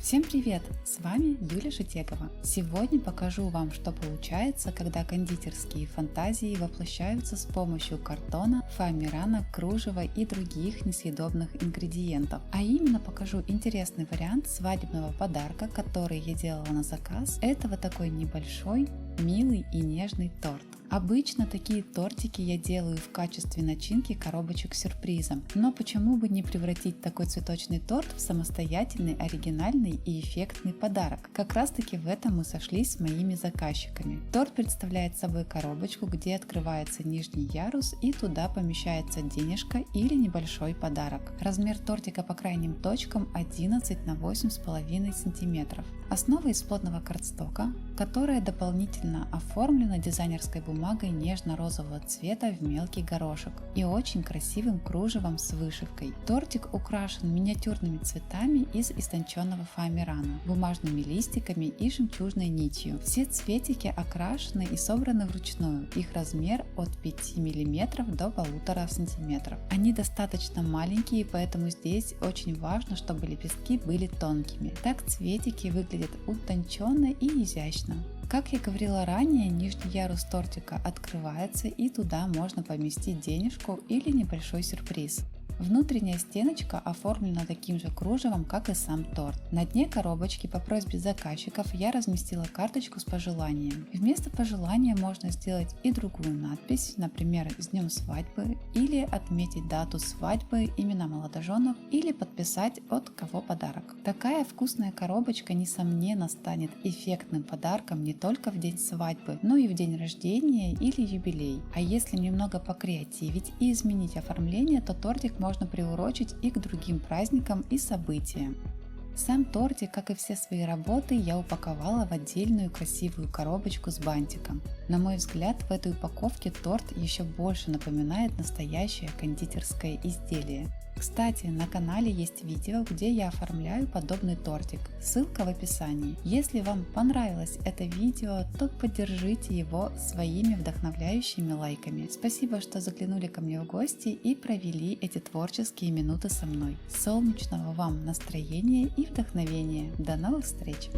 Всем привет! С вами Юлия Шитекова. Сегодня покажу вам, что получается, когда кондитерские фантазии воплощаются с помощью картона, фоамирана, кружева и других несъедобных ингредиентов. А именно покажу интересный вариант свадебного подарка, который я делала на заказ. Это вот такой небольшой, милый и нежный торт. Обычно такие тортики я делаю в качестве начинки коробочек с сюрпризом, но почему бы не превратить такой цветочный торт в самостоятельный, оригинальный и эффектный подарок? Как раз таки в этом мы сошлись с моими заказчиками. Торт представляет собой коробочку, где открывается нижний ярус и туда помещается денежка или небольшой подарок. Размер тортика по крайним точкам 11 на 8,5 см. Основа из плотного картстока, которая дополнительно оформлена дизайнерской бумагой нежно-розового цвета в мелкий горошек и очень красивым кружевом с вышивкой. Тортик украшен миниатюрными цветами из истонченного фоамирана, бумажными листиками и жемчужной нитью. Все цветики окрашены и собраны вручную, их размер от 5 мм до 1,5 см. Они достаточно маленькие, поэтому здесь очень важно, чтобы лепестки были тонкими. Так цветики выглядят утонченно и изящно. Как я говорила ранее, нижний ярус тортика открывается и туда можно поместить денежку или небольшой сюрприз. Внутренняя стеночка оформлена таким же кружевом, как и сам торт. На дне коробочки по просьбе заказчиков я разместила карточку с пожеланием. Вместо пожелания можно сделать и другую надпись, например, «С днем свадьбы», или отметить дату свадьбы, имена молодоженов, или подписать от кого подарок. Такая вкусная коробочка, несомненно, станет эффектным подарком не только в день свадьбы, но и в день рождения или юбилей. А если немного покреативить и изменить оформление, то тортик можно приурочить и к другим праздникам и событиям. Сам тортик, как и все свои работы, я упаковала в отдельную красивую коробочку с бантиком. На мой взгляд, в этой упаковке торт еще больше напоминает настоящее кондитерское изделие. Кстати, на канале есть видео, где я оформляю подобный тортик, ссылка в описании. Если вам понравилось это видео, то поддержите его своими вдохновляющими лайками. Спасибо, что заглянули ко мне в гости и провели эти творческие минуты со мной. Солнечного вам настроения и вдохновения. До новых встреч!